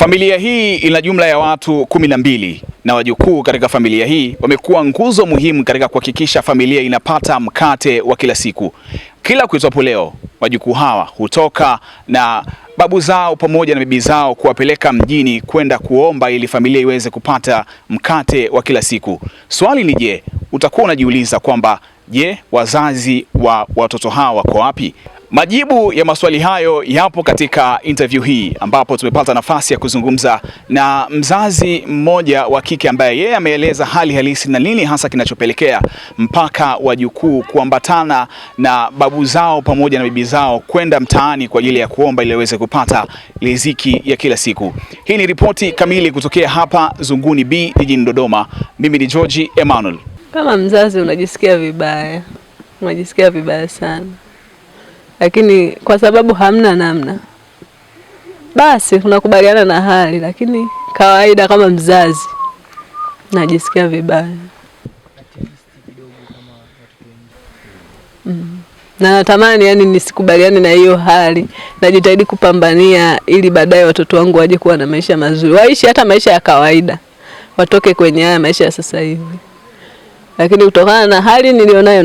Familia hii ina jumla ya watu 12 na wajukuu katika familia hii wamekuwa nguzo muhimu katika kuhakikisha familia inapata mkate wa kila siku. Kila kuitwapo leo, wajukuu hawa hutoka na babu zao pamoja na bibi zao kuwapeleka mjini kwenda kuomba ili familia iweze kupata mkate wa kila siku. Swali ni je, utakuwa unajiuliza kwamba je, wazazi wa watoto hawa wako wapi? Majibu ya maswali hayo yapo katika interview hii ambapo tumepata nafasi ya kuzungumza na mzazi mmoja wa kike ambaye yeye ameeleza hali halisi na nini hasa kinachopelekea mpaka wajukuu kuambatana na babu zao pamoja na bibi zao kwenda mtaani kwa ajili ya kuomba ili waweze kupata riziki ya kila siku. Hii ni ripoti kamili kutokea hapa Zunguni B jijini Dodoma. Mimi ni George Emmanuel. Kama mzazi unajisikia vibaya. Unajisikia vibaya sana. Lakini kwa sababu hamna namna, basi unakubaliana na hali, lakini kawaida kama mzazi najisikia vibaya. Na natamani yani nisikubaliane na hiyo hali. Najitahidi kupambania ili baadaye watoto wangu waje kuwa na maisha mazuri. Waishi hata maisha ya kawaida. Watoke kwenye haya maisha ya sasa hivi. Lakini kutokana na hali nilionayo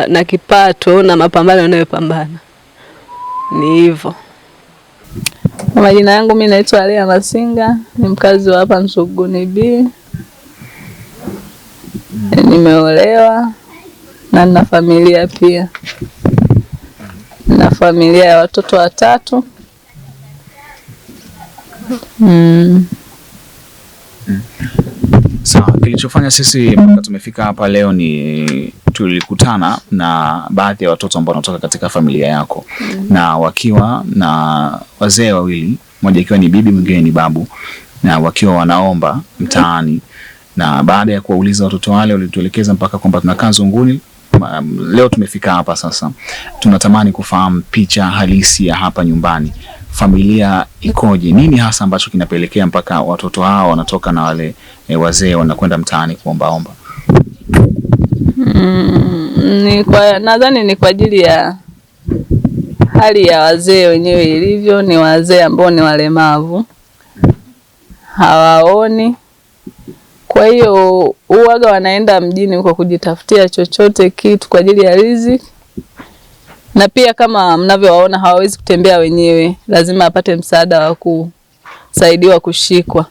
na kipato na mapambano ninayopambana, ni hivyo. Majina yangu mimi naitwa Lea Masinga, ni mkazi wa hapa Zunguni B. Nimeolewa na nina familia pia. Na familia ya watoto 3. Sawa, kilichofanya sisi mpaka tumefika hapa leo ni tulikutana na baadhi ya watoto ambao wanatoka katika familia yako. Na wakiwa na wazee wawili, mmoja ikiwa ni bibi mwingine ni babu, na wakiwa wanaomba mtaani. Na baada ya kuwauliza watoto wale walituelekeza mpaka kwamba tunakaa Zunguni. Leo tumefika hapa sasa. Tunatamani kufahamu picha halisi ya hapa nyumbani. Familia ikoje? Nini hasa ambacho kinapelekea mpaka watoto hao wanatoka na wale wazee wanakwenda mtaani kuombaomba? Nadhani ni kwa ajili ya hali ya wazee wenyewe ilivyo. Ni wazee ambao ni walemavu, hawaoni. Kwa hiyo uwaga wanaenda mjini huko kujitafutia chochote kitu kwa ajili ya riziki. Na pia kama mnavyowaona hawawezi kutembea wenyewe, lazima apate msaada wa kusaidiwa kushikwa.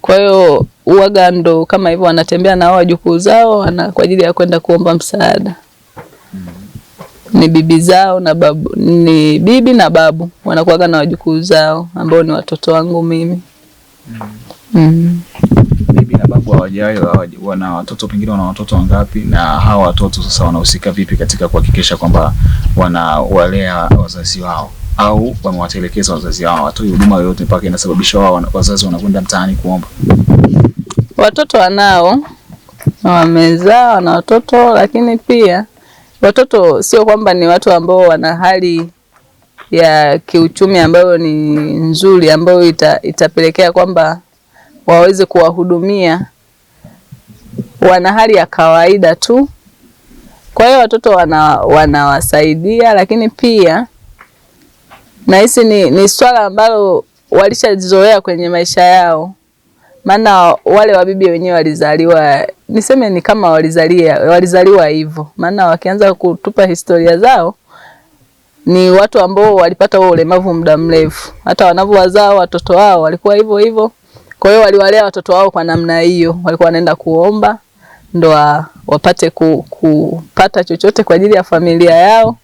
Kwa hiyo uwaga ndo kama hivyo wanatembea na wajukuu zao kwa ajili ya kwenda kuomba msaada. Ni bibi zao na babu, ni bibi na babu wanakuaga na wajukuu zao ambao ni watoto wangu mimi. Bibi na babu wana watoto, pengine wana watoto wangapi, na hawa watoto sasa wanahusika vipi katika kuhakikisha kwamba wanawalea wazazi wao au wamewatelekeza wazazi wao, watoi huduma yoyote mpaka inasababisha wao wazazi wanakwenda mtaani kuomba? Watoto wanao, wamezaa na watoto, lakini pia watoto sio kwamba ni watu ambao wana hali ya kiuchumi ambayo ni nzuri, ambayo itapelekea kwamba waweze kuwahudumia. Wana hali ya kawaida tu. Kwa hiyo watoto wanawasaidia, lakini pia nahisi ni swala ambalo walishazoea kwenye maisha yao. Maana wale wabibi wenyewe walizaliwa, niseme ni kama walizaliwa hivyo. Maana wakianza kutupa historia zao, ni watu ambao walipata huo ulemavu muda mrefu. Hata wanavyowazaa watoto wao walikuwa hivyo hivyo. Kwa hiyo waliwalea watoto wao kwa namna hiyo. Walikuwa wanaenda kuomba ndo wapate kupata chochote kwa ajili ya familia yao.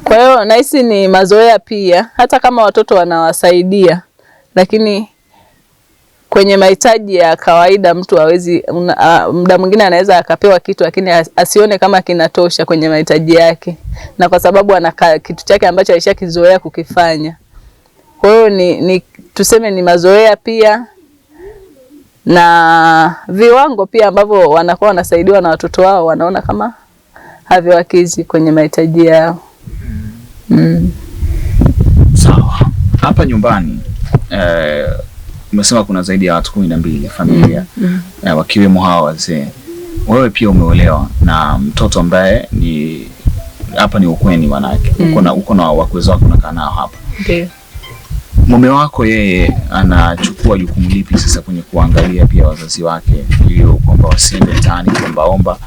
Kwa hiyo nahisi ni mazoea pia, hata kama watoto wanawasaidia, lakini kwenye mahitaji ya kawaida mtu hawezi, muda mwingine anaweza akapewa kitu lakini asione kama kinatosha kwenye mahitaji yake, na kwa sababu ana kitu chake ambacho alishakizoea kukifanya. Kwa hiyo ni tuseme ni mazoea pia na viwango pia ambavyo wanakuwa wanasaidiwa na watoto wao, wanaona kama haviwakizi kwenye mahitaji yao. Sawa. Hapa nyumbani umesema kuna zaidi ya watu 12 familia, wakiwemo hawa wazee. Wewe pia umeolewa na mtoto ambaye ni hapa ni ukweni manake. Uko na wakwe wako unakaa nao hapa. Ndio. Mume wako yeye anachukua jukumu lipi sasa kwenye kuangalia pia wazazi wake ili kwamba wasiende mtaani kuombaomba,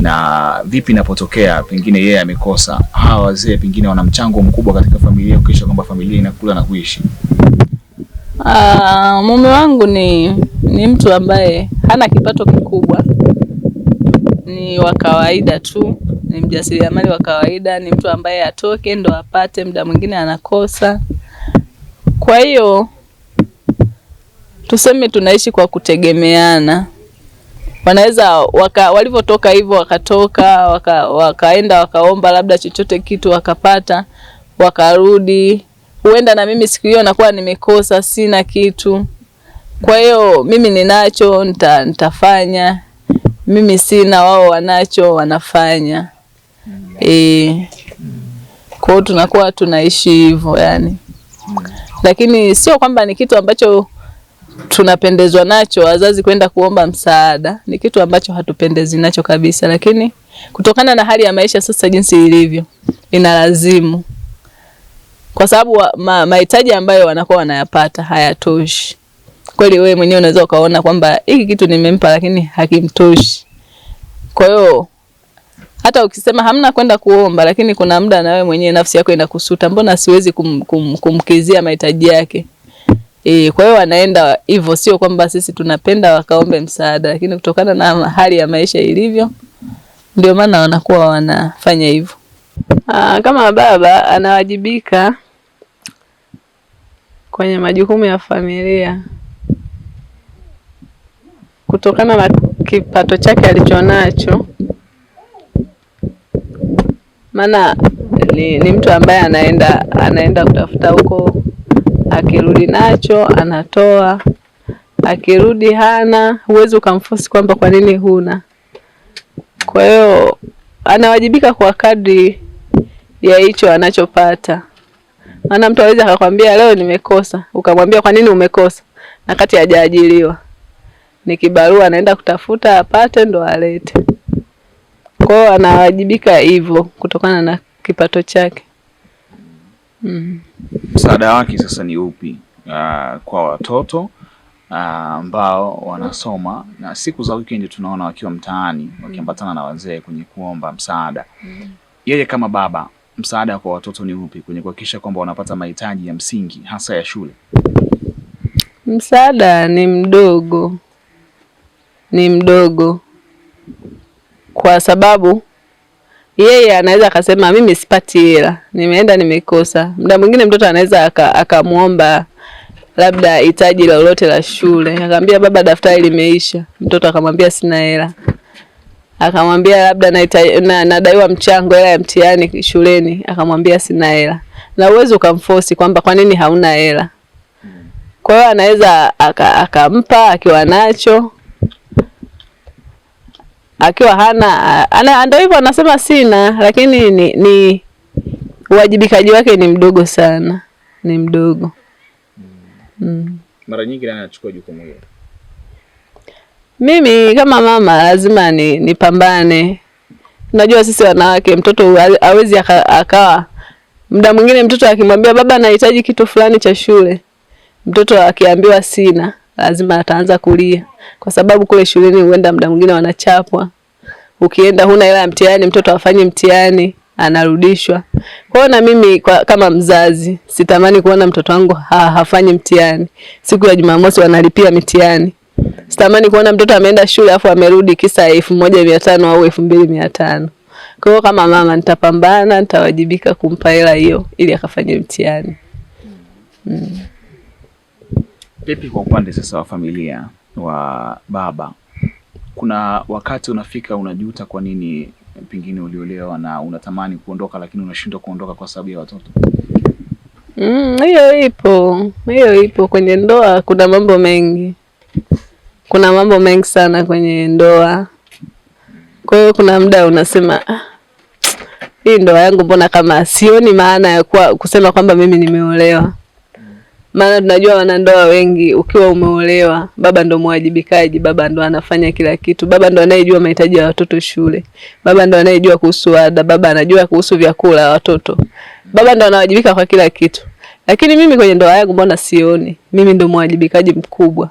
na vipi inapotokea pengine yeye amekosa, hawa wazee pengine wana mchango mkubwa katika familia kisha kwamba familia inakula na kuishi? Mume wangu ni mtu ambaye hana kipato kikubwa, ni wa kawaida tu, ni mjasiriamali wa kawaida, ni mtu ambaye atoke ndo apate, muda mwingine anakosa. Kwa hiyo tuseme tunaishi kwa kutegemeana. Wanaweza walivyotoka hivyo wakatoka wakaenda wakaomba labda chochote kitu wakapata, wakarudi. Huenda na mimi siku hiyo nakuwa nimekosa, sina kitu. Kwa hiyo mimi ninacho nitafanya, mimi sina wao wanacho wanafanya. Kwa hiyo tunakuwa tunaishi hivyo yani. Lakini sio kwamba ni kitu ambacho tunapendezwa nacho wazazi kwenda kuomba msaada. Ni kitu ambacho hatupendezi nacho kabisa, lakini kutokana na hali ya maisha sasa jinsi ilivyo inalazimu. Kwa sababu mahitaji ambayo wanakuwa wanayapata hayatoshi. Kweli wewe mwenyewe unaweza ukaona kwamba hiki kitu nimempa lakini hakimtoshi. Kwa hiyo hata ukisema hamna kwenda kuomba, lakini kuna muda na wewe mwenyewe nafsi yako inakusuta, mbona siwezi kumkizia mahitaji yake. Kwa hiyo wanaenda hivyo, sio kwamba sisi tunapenda wakaombe msaada, lakini kutokana na hali ya maisha ilivyo ndio maana wanakuwa wanafanya hivyo. Kama baba anawajibika kwenye majukumu ya familia kutokana na kipato chake alichonacho. Maana ni mtu ambaye anaenda kutafuta huko, akirudi nacho anatoa, akirudi hana, huwezi ukamforce kwamba kwa nini huna. Kwa hiyo anawajibika kwa kadri ya hicho anachopata. Maana mtu aweza akakwambia leo nimekosa, ukamwambia kwa nini umekosa, na kati hajaajiriwa. Ni kibarua anaenda kutafuta apate ndo alete. Kwa hiyo anawajibika hivyo kutokana na kipato chake. Msaada wake sasa ni upi kwa watoto ambao wanasoma na siku za weekend tunaona wakiwa mtaani wakiambatana na wazee kwenye kuomba msaada? Yeye kama baba, msaada kwa watoto ni upi kwenye kuhakikisha kwamba wanapata mahitaji ya msingi hasa ya shule? Msaada ni mdogo. Ni mdogo. Kwa sababu yeye anaweza akasema mimi sipati hela, nimeenda nimekosa. Muda mwingine mtoto anaweza akamuomba labda hitaji lolote la shule. Akamwambia baba daftari limeisha. Mtoto akamwambia sina hela. Akamwambia labda nadaiwa mchango hela ya mtihani shuleni. Akamwambia sina hela. Na uwezo ukamforce kwamba kwa nini hauna hela. Kwa hiyo anaweza akampa akiwa nacho. Akiwa hana ndio hivyo anasema sina, lakini ni uwajibikaji wake ni mdogo sana. Ni mdogo. Mara nyingi nani anachukua jukumu hilo? Mimi kama mama lazima nipambane. Unajua sisi wanawake mtoto hawezi akawa muda mwingine mtoto akimwambia baba anahitaji kitu fulani cha shule, mtoto akiambiwa sina, lazima ataanza kulia. Kwa sababu kule shuleni huenda muda mwingine wanachapwa. Ukienda huna hela ya mtihani, mtoto afanye mtihani, anarudishwa. Kwa hiyo na mimi kama mzazi sitamani kuona mtoto wangu hafanyi mtihani. Siku ya Jumamosi wanalipia mitihani. Sitamani kuona mtoto ameenda shule afu amerudi kisa 1500 au 2500. Kwa hiyo kama mama nitapambana, nitawajibika kumpa hela hiyo ili akafanye mtihani. Vipi kwa upande sasa wa familia wa baba? Kuna wakati unafika unajuta kwa nini pengine uliolewa na unatamani kuondoka lakini unashindwa kuondoka kwa sababu ya watoto? Hiyo ipo kwenye ndoa. Kuna mambo mengi. Kuna mambo mengi sana kwenye ndoa. Kwa hiyo kuna muda unasema hii ndoa yangu mbona kama sioni maana ya kusema kwamba mimi nimeolewa. Maana tunajua wanandoa wengi ukiwa umeolewa, baba ndo mwajibikaji, baba ndo anafanya kila kitu, baba ndo anayejua mahitaji ya watoto shule, baba ndo anayejua kuhusu ada, baba anajua kuhusu vyakula watoto, baba ndo anawajibika kwa kila kitu. Lakini mimi kwenye ndoa yangu mbona sioni? Mimi ndo mwajibikaji mkubwa.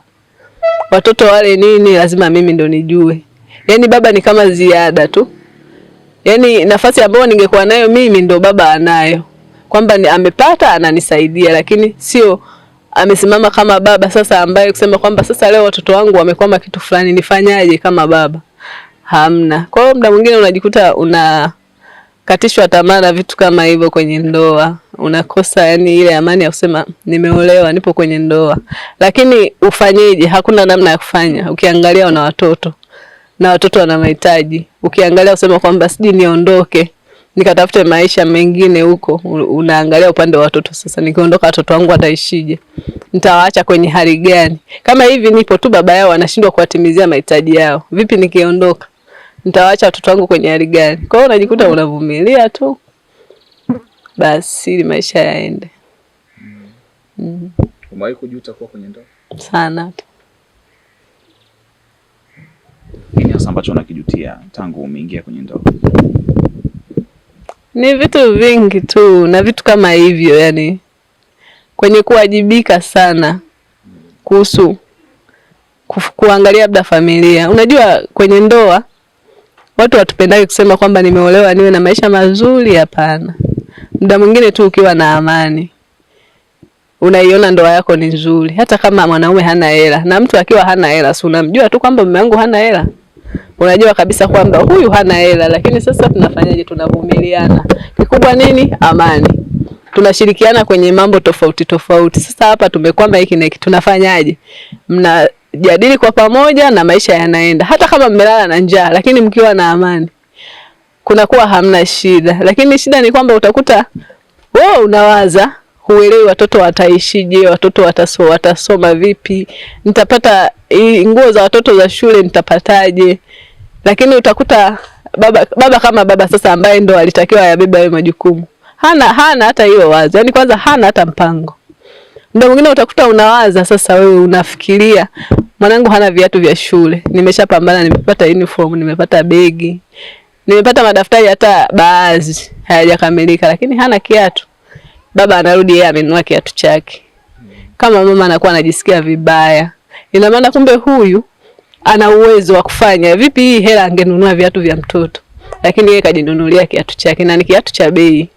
Watoto wale nini lazima mimi ndo nijue. Yaani baba ni kama ziada tu. Yaani nafasi ambayo ningekuwa nayo mimi ndo baba anayo. Kwamba amepata ananisaidia, lakini sio amesimama kama baba sasa ambaye kusema kwamba sasa leo watoto wangu wamekwama kitu fulani nifanyaje kama baba. Hamna. Kwa hiyo muda mwingine unajikuta unakatishwa tamaa na vitu kama hivyo kwenye ndoa. Unakosa yani ile amani ya kusema nimeolewa, nipo kwenye ndoa. Lakini ufanyeje? Hakuna namna ya kufanya. Ukiangalia una watoto na watoto wana mahitaji. Ukiangalia usema kwamba siji niondoke nikatafute maisha mengine huko, unaangalia upande wa watoto. Sasa nikiondoka watoto wangu wataishije? Nitawaacha kwenye hali gani? Kama hivi nipo tu baba yao anashindwa kuwatimizia mahitaji yao, vipi nikiondoka? Nitawaacha watoto wangu kwenye hali gani? Kwa hiyo unajikuta unavumilia tu basi ili maisha yaende. Umewahi kujuta kuwa kwenye ndoa? Sana. Nini hasa ambacho unakijutia tangu umeingia kwenye ndoa? Ni vitu vingi tu na vitu kama hivyo, yani kwenye kuwajibika sana kuhusu kuangalia labda familia. Unajua kwenye ndoa watu watupendagi kusema kwamba nimeolewa niwe na maisha mazuri, hapana. Muda mwingine tu ukiwa na amani unaiona ndoa yako ni nzuri, hata kama mwanaume hana hela. Na mtu akiwa hana hela, si unamjua tu kwamba mume wangu hana hela. Unajua kabisa kwamba huyu hana hela, lakini sasa tunafanyaje? Tunavumiliana. Kikubwa nini? Amani. Tunashirikiana kwenye mambo tofauti tofauti. Sasa hapa tumekwama hiki na hiki, tunafanyaje? Mnajadili kwa pamoja na maisha yanaenda. Hata kama mmelala na njaa, lakini mkiwa na amani kunakuwa hamna shida. Lakini shida ni kwamba utakuta wewe unawaza, huelewi watoto wataishije, watoto watasoma vipi, nitapata nguo za watoto za shule nitapataje. Lakini utakuta baba kama baba sasa ambaye ndo alitakiwa yabeba hayo majukumu, hana hata hiyo wazo. Yaani kwanza hana hata mpango. Ndio mwingine utakuta unawaza sasa, wewe unafikiria mwanangu hana viatu vya shule, nimeshapambana, nimepata uniform, nimepata begi, nimepata madaftari hata baadhi hayajakamilika, lakini hana kiatu. Baba anarudi yeye amenunua kiatu chake. Kama mama anakuwa anajisikia vibaya. Ina maana kumbe huyu ana uwezo wa kufanya vipi hii hela angenunua viatu vya mtoto, lakini yeye kajinunulia kiatu chake na ni kiatu cha bei.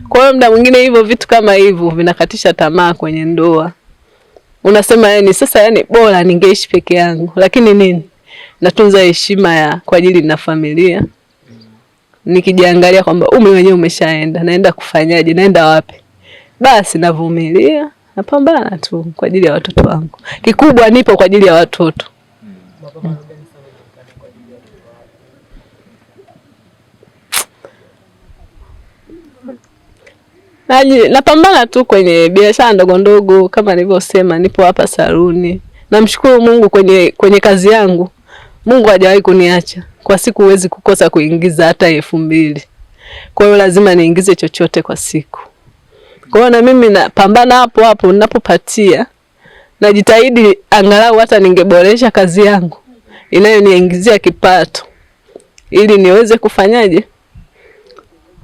Kwa hiyo muda mwingine hivyo vitu kama hivyo vinakatisha tamaa kwenye ndoa. Unasema yani sasa yani bora ningeishi peke yangu, lakini nini? Natunza heshima kwa ajili na familia. Nikijiangalia kwamba umri wenyewe umeshaenda, naenda kufanyaje? Naenda wapi? Basi navumilia, napambana tu kwa ajili ya watoto wangu. Kikubwa nipo kwa ajili ya watoto. Napambana tu kwenye biashara ndogo ndogo kama nilivyosema, nipo hapa saluni. Namshukuru Mungu kwenye kazi yangu. Mungu hajawahi kuniacha. Kwa siku huwezi kukosa kuingiza hata 2000. Kwa hiyo lazima niingize chochote kwa siku. Kwa hiyo na mimi napambana hapo ninapopatia. Najitahidi angalau hata ningeboresha kazi yangu inayoniingizia kipato, ili niweze kufanyaje?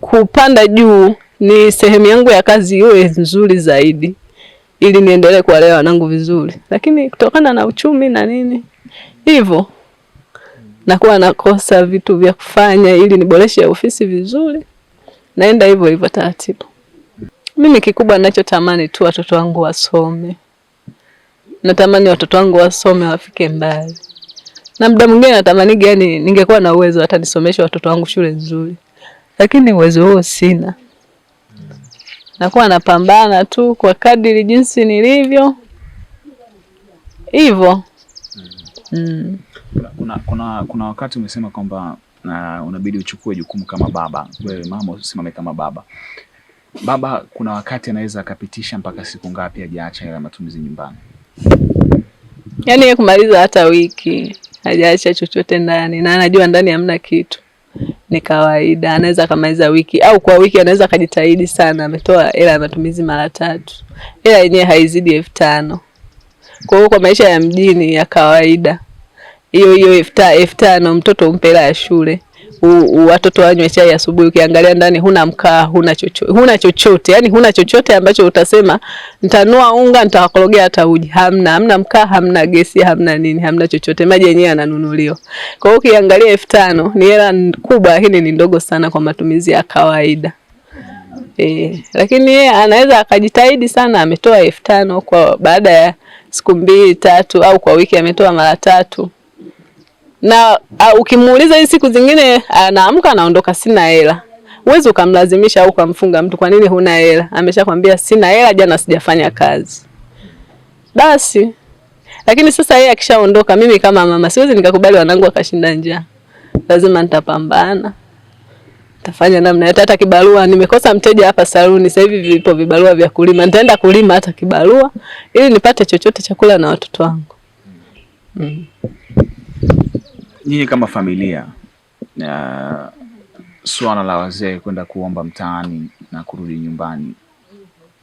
Kupanda juu, ni sehemu yangu ya kazi iwe nzuri zaidi, ili niendelee kuwalea wanangu vizuri. Lakini kutokana na uchumi na nini hivyo, nakuwa nakosa vitu vya kufanya ili niboreshe ofisi vizuri. Naenda hivyo taratibu. Mimi kikubwa ninachotamani tu watoto wangu wasome. Natamani watoto wangu wasome, wafike mbali. Na muda mwingine natamani gani ningekuwa na uwezo hata nisomeshe watoto wangu shule nzuri. Lakini uwezo huo sina. Nakuwa napambana tu kwa kadiri jinsi nilivyo. Hivyo. Kuna wakati umesema kwamba unabidi uchukue jukumu kama baba. Wewe mama usimame kama baba. Baba kuna wakati anaweza akapitisha mpaka siku ngapi hajaacha hela matumizi nyumbani? Yaani yeye kumaliza hata wiki hajaacha chochote ndani, na anajua ndani hamna kitu. Ni kawaida. Anaweza kamaliza wiki au kwa wiki anaweza kujitahidi sana, ametoa hela ya matumizi mara 3. Hela yenyewe haizidi 5000. Kwa hiyo kwa maisha ya mjini ya kawaida, hiyo 5000 mtoto umpe hela ya shule, watoto wanywe chai asubuhi, ukiangalia ndani huna mkaa, huna chochote. Yani huna chochote ambacho utasema nitanua unga nitawakorogea hata uji. Hamna mkaa, hamna gesi, hamna nini, hamna chochote. Maji yenyewe yananunuliwa. Kwa hiyo ukiangalia 5,000 ni hela kubwa, lakini ni ndogo sana kwa matumizi ya kawaida. Lakini yeye anaweza akajitahidi sana, ametoa 5,000 kwa baada ya siku 2, 3 au kwa wiki ametoa mara 3. Na ukimuuliza hizi siku zingine anaamka anaondoka sina hela. Huwezi ukamlazimisha au kumfunga mtu kwa nini huna hela. Ameshakwambia sina hela, jana sijafanya kazi. Basi. Lakini sasa yeye akishaondoka, mimi kama mama siwezi nikakubali wanangu akashinda njaa. Lazima nitapambana. Tafanya namna hata kibarua. Nimekosa mteja hapa saluni, sasa hivi vipo vibarua vya kulima. Nitaenda kulima hata kibarua ili nipate chochote chakula na watoto wangu. Nyinyi kama familia, swala la wazee kwenda kuomba mtaani na kurudi nyumbani,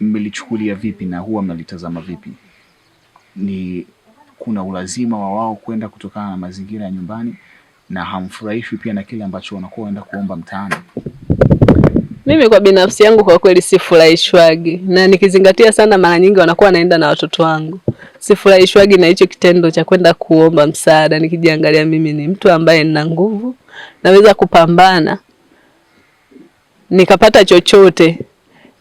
mmelichukulia vipi na huwa mnalitazama vipi? Ni kuna ulazima wa wao kwenda kutokana na mazingira ya nyumbani na hamfurahishwi pia na kile ambacho wanakuwa wanaenda kuomba mtaani? Mimi kwa binafsi yangu kwa kweli sifurahishwagi, na nikizingatia sana mara nyingi wanakuwa wanaenda na watoto wangu. Sifurahishwagi na hicho kitendo cha kwenda kuomba msaada. Nikijiangalia mimi ni mtu ambaye nina nguvu, naweza kupambana nikapata chochote.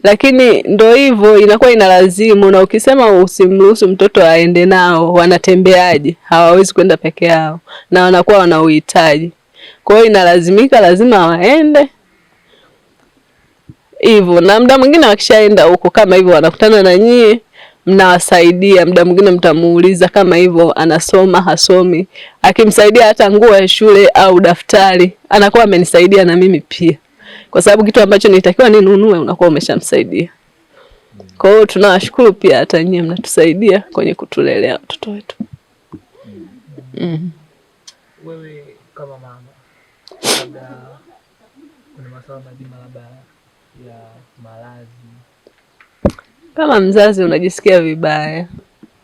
Lakini ndio hivyo inakuwa inalazimu, na ukisema usimruhusu mtoto aende nao, wanatembeaje? Hawawezi kwenda peke yao na wanakuwa wana uhitaji. Kwa hiyo inalazimika, lazima waende. Hivyo na muda mwingine wakishaenda huko kama hivyo wanakutana na nyie, mnawasaidia. Muda mwingine mtamuuliza kama hivyo anasoma hasomi, akimsaidia hata nguo ya shule au daftari anakuwa amenisaidia na mimi pia, kwa sababu kitu ambacho nitakiwa ninunue unakuwa umeshamsaidia. Kwa hiyo tunawashukuru pia hata nyie mnatusaidia kwenye kutulelea watoto wetu. Wewe kama mama, labda kuna masuala mazima labda ya malazi, kama mzazi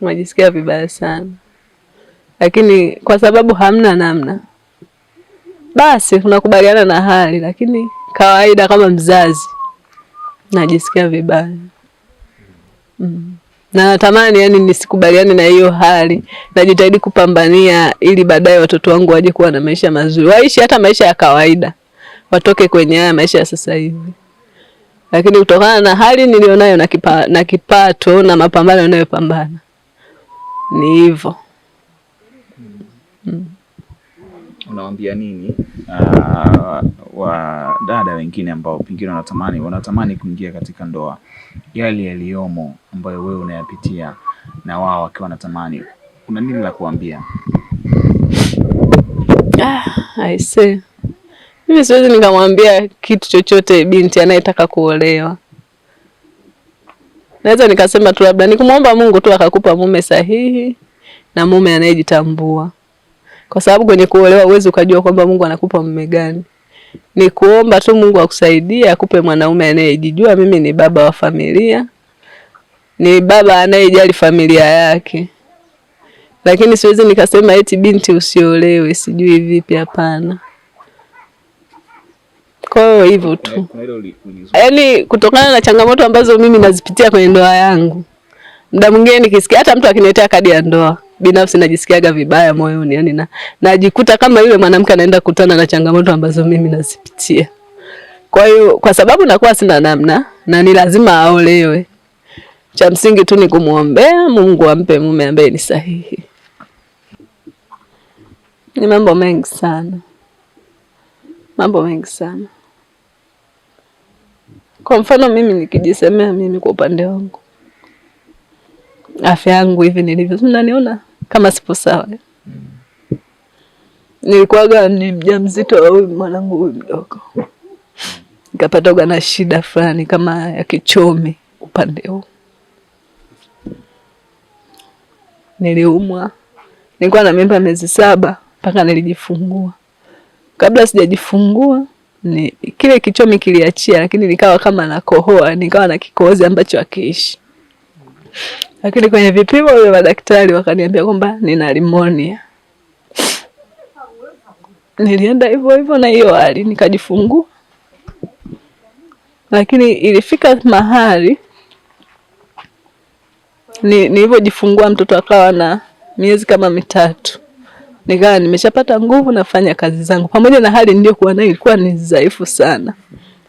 unajisikia vibaya sana, lakini kwa sababu hamna namna, basi tunakubaliana na hali. Lakini kawaida kama mzazi najisikia vibaya. Na natamani yani nisikubaliane na hiyo hali. Najitahidi kupambania ili baadaye watoto wangu waje kuwa na maisha mazuri, waishi hata maisha ya kawaida, watoke kwenye haya maisha ya sasa hivi. Lakini kutokana na hali nilionayo na kipato na mapambano ninayopambana, ni hivyo. Unawaambia nini wa dada wengine ambao pengine wanatamani kuingia katika ndoa, yale yaliyomo ambayo wewe unayapitia na wao wakiwa wanatamani, una nini la kuambia? I say, mimi siwezi nikamwambia kitu chochote binti anayetaka kuolewa. Naweza nikasema tu labda nikumuomba Mungu tu akakupa mume sahihi na mume anayejitambua. Kwa sababu kwenye kuolewa uwezi ukajua kwamba Mungu anakupa mume gani. Ni kuomba tu Mungu akusaidie akupe mwanaume anayejijua. Mimi ni baba wa familia, ni baba anayejali familia yake. Lakini siwezi nikasema eti binti usiolewe sijui vipi, hapana. Kwa hivyo tu. Yaani kutokana na changamoto ambazo mimi nazipitia kwenye ndoa yangu, muda mwingine nikisikia hata mtu akiniletea kadi ya ndoa, binafsi najisikiaga vibaya moyoni. Yaani najikuta kama yule mwanamke anaenda kukutana na changamoto ambazo mimi nazipitia. Kwa hiyo kwa sababu nakuwa sina namna na ni lazima aolewe, cha msingi tu ni kumuombea Mungu ampe mume ambaye ni sahihi. Ni mambo mengi sana. Kwa mfano mimi nikijisemea mimi kwa upande wangu, afya yangu hivi nilivyo, mnaniona kama sipo sawa. Nilikuwaga ni mjamzito wa huyu mwanangu huyu mdogo, nikapata na shida fulani kama ya kichomi upande huu. Niliumwa, nilikuwa na mimba miezi 7 mpaka nilijifungua. Kabla sijajifungua kile kichomi kiliachia, lakini nikawa kama nakohoa, nikawa na kikohozi ambacho hakiishi. Lakini kwenye vipimo vya madaktari wakaniambia kwamba nina pneumonia. nilienda hivyo hivyo na hiyo hali nikajifungua. Lakini ilifika mahali nilivyojifungua mtoto akawa na miezi kama 3. Nikawa nimeshapata nguvu nafanya kazi zangu. Pamoja na hali niliyokuwa nayo ilikuwa ni dhaifu sana.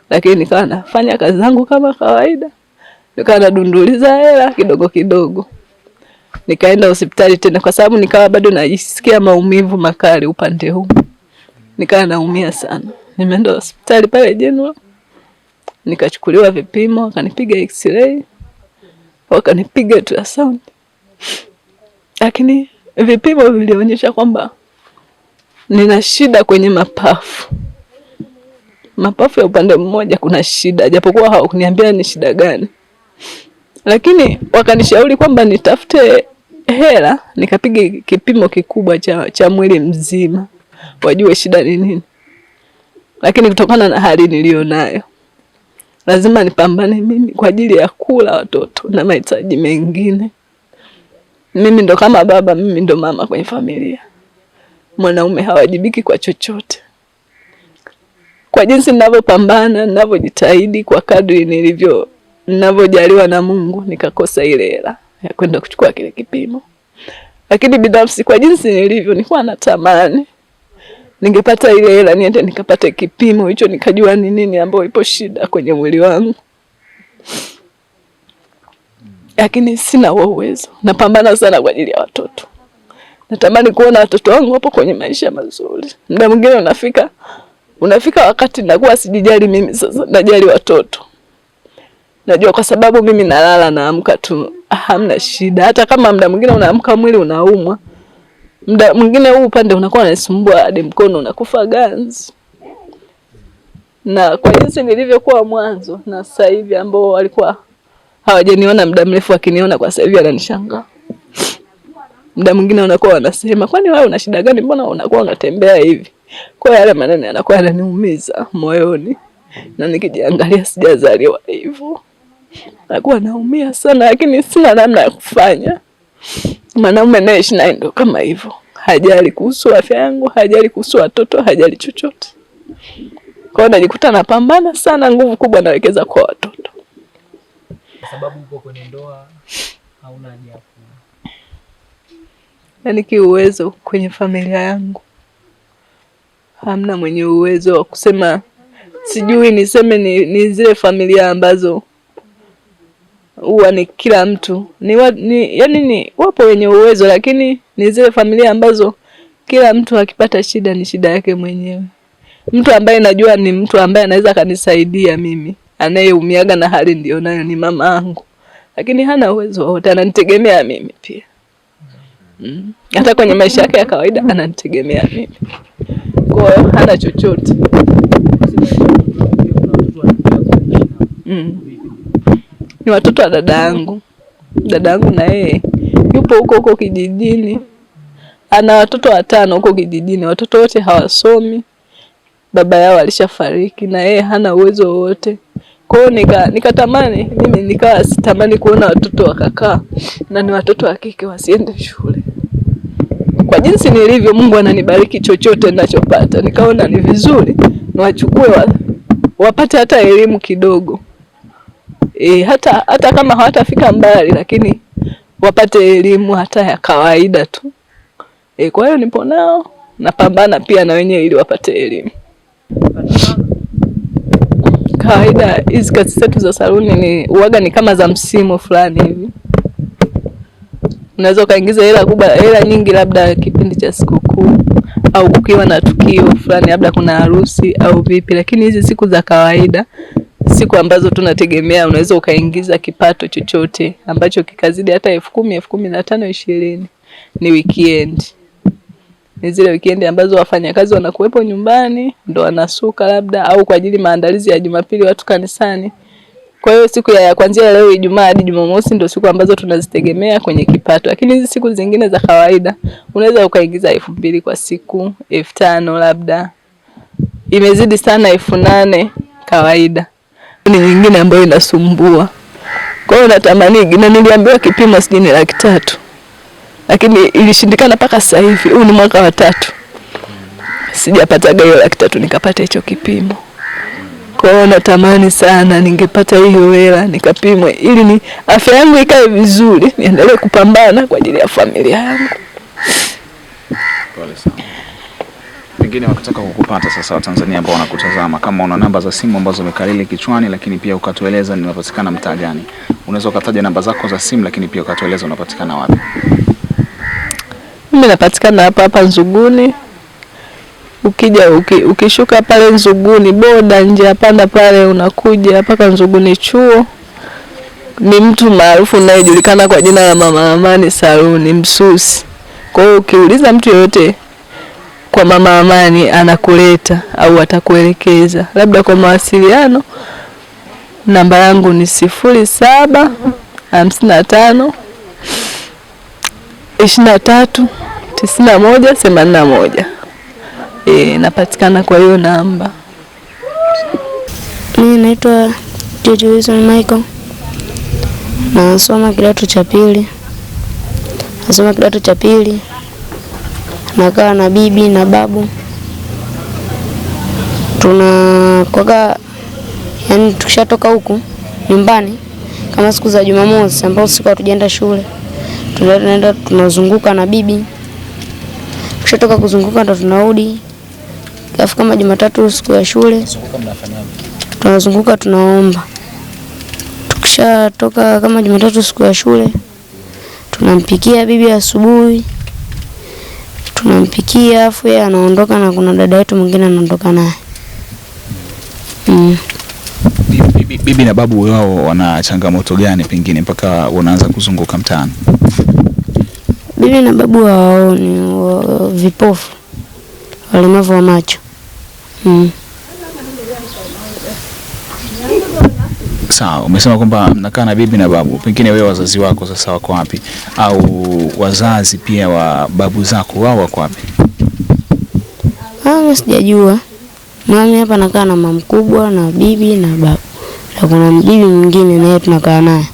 Lakini nikawa nafanya kazi zangu kama kawaida. Nikawa nadunduliza hela kidogo kidogo. Nikaenda hospitali tena kwa sababu nikawa bado najisikia maumivu makali upande huu. Nikawa naumia sana. Nimeenda hospitali pale General. Nikachukuliwa vipimo, wakanipiga x-ray, wakanipiga ultrasound. Lakini vipimo vilionyesha kwamba nina shida kwenye mapafu. Mapafu ya upande mmoja kuna shida, japokuwa hawakuniambia ni shida gani. Lakini wakanishauri kwamba nitafute hela, nikapiga kipimo kikubwa cha mwili mzima, wajue shida ni nini. Lakini kutokana na hali nilionayo, lazima nipambane mimi kwa ajili ya kula watoto na mahitaji mengine. Mimi ndo kama baba, mimi ndo mama kwenye familia. Mwanaume hawajibiki kwa chochote. Kwa jinsi ninavyopambana, ninavyojitahidi kwa kadri ninavyojaliwa na Mungu, nikakosa ile hela ya kwenda kuchukua kile kipimo. Lakini binafsi kwa jinsi nilivyo, nilikuwa natamani ningepata ile hela niende nikapate kipimo hicho, nikajua ni nini ambayo ipo shida kwenye mwili wangu. Lakini sina uwezo. Napambana sana kwa ajili ya watoto. Natamani kuona watoto wangu wapo kwenye maisha mazuri. Muda mwingine unafika wakati nakuwa sijijali mimi, sasa najali watoto. Najua kwa sababu mimi nalala naamka tu, hamna shida. Hata kama muda mwingine unaamka mwili unaumwa, muda mwingine huu upande unakuwa unasumbua hadi mkono unakufa ganzi. Na kwa jinsi nilivyokuwa mwanzo na sasa hivi ambao walikuwa hawajaniona muda mrefu, wakiniona kwa sasa hivi wananishangaa. Muda mwingine unakuwa wanasema, "Kwani wewe una shida gani? Mbona unakuwa unatembea hivi?" Kwa yale maneno yanakuwa yananiumiza moyoni. Na nikijiangalia sijazaliwa hivyo. Nakuwa naumia sana, lakini sina namna ya kufanya. Mwanaume naishi naye ndo kama hivyo. Hajali kuhusu afya yangu, hajali kuhusu watoto, hajali chochote. Kwa hiyo najikuta napambana sana, nguvu kubwa nawekeza kwa watoto. Kwa sababu uko kwenye ndoa hauna haja. Yaani kiuwezo kwenye familia yangu hamna mwenye uwezo wa kusema, sijui niseme ni zile familia ambazo huwa ni kila mtu yani wapo wenye uwezo, lakini ni zile familia ambazo kila mtu akipata shida ni shida yake mwenyewe. Mtu ambaye najua ni mtu ambaye anaweza kanisaidia mimi, anayeumiaga na hali ndio nayo ni mama yangu, lakini hana uwezo wote, ananitegemea mimi pia. Hata kwenye maisha yake ya kawaida ananitegemea mimi. Kwa hiyo hana chochote. Ni watoto wa dada yangu. Dada yangu na yeye yupo huko kijijini. Ana watoto 5 huko kijijini. Watoto wote hawasomi. Baba yao alishafariki na yeye hana uwezo wote. Kwa hiyo nikatamani mimi nikawa sitamani kuona watoto wakakaa na ni watoto wa kike wasiende shule. Kwa jinsi nilivyo, Mungu ananibariki chochote ninachopata. Nikaona ni vizuri niwachukue wapate hata elimu kidogo. Hata kama hawatafika mbali, lakini wapate elimu hata ya kawaida tu. Kwa hiyo nipo nao, napambana pia na wenyewe ili wapate elimu. Kawaida hizi kazi zetu za saluni ni kama za msimu fulani hivi. Unaweza kaingiza hela nyingi labda kipindi cha sikukuu au kukiwa na tukio fulani, labda kuna harusi au vipi, lakini hizi siku za kawaida, siku ambazo tunategemea, unaweza ukaingiza kipato chochote ambacho kikazidi hata 10,000, 15,000, 20 ni weekend. Ni zile weekend ambazo wafanyakazi wanakuwepo nyumbani, ndo wanasuka labda, au kwa ajili maandalizi ya Jumapili watu kanisani. Kwa hiyo siku ya kuanzia leo Ijumaa hadi Jumamosi ndio siku ambazo tunazitegemea kwenye kipato. Lakini hizi siku zingine za kawaida unaweza ukaingiza 2,000 kwa siku, 5,000 labda. Imezidi sana 8,000 kawaida. Ni nyingine ambayo inasumbua. Kwa hiyo natamani, na niliambiwa kipimo sijui ni 300,000. Lakini ilishindikana mpaka sasa hivi. Huu ni mwaka wa 3. sijapata hiyo 300,000 nikapata hicho kipimo. Kwa hiyo natamani sana ningepata hiyo hela nikapimwe ili ni afya yangu ikae vizuri, niendelee kupambana kwa ajili ya familia yangu. Pole sana. Pengine wakitaka kukupata sasa Watanzania ambao wanakutazama, kama una namba za simu ambazo umekalili kichwani, lakini pia ukatueleza ni unapatikana mtaa gani. Unaweza ukataja namba zako za simu, lakini pia ukatueleza unapatikana wapi. Mimi napatikana hapa Nzuguni. Ukishuka pale Nzuguni boda nje apanda pale unakuja mpaka Nzuguni chuo. Ni mtu maarufu anayejulikana kwa jina la Mama Amani Saluni Msusi. Kwa hiyo ukiuliza mtu yote kwa Mama Amani anakuleta au atakuelekeza. Labda kwa mawasiliano namba yangu ni 07 55 23 91 81. Napatikana kwa hiyo namba. Mimi naitwa Titi Wilson Michael. Nasoma kidato cha pili. Nakaa na bibi na babu. Tunakoga, yani tukishatoka huku nyumbani kama siku za Jumamosi ambao siku hatujaenda shule, tunaenda tunazunguka na bibi. Tukishatoka kuzunguka ndo tunarudi. Alafu kama Jumatatu siku ya shule tunazunguka tunaomba. Tukishatoka kama Jumatatu siku ya shule tunampikia bibi asubuhi. Tunampikia afu yeye anaondoka na kuna dada yetu mwingine anaondoka naye. Bibi na babu wao wana changamoto gani pengine mpaka wanaanza kuzunguka mtaani? Bibi na babu wao ni vipofu, walemavu wa macho. Sawa, umesema kwamba mnakaa na bibi na babu. Pengine wewe wazazi wako sasa wako wapi? Au wazazi pia wa babu zako wao wako wapi? Mimi sijajua. Mimi hapa nakaa na mama mkubwa na bibi na babu. Na kuna bibi mwingine naye tunakaa naye.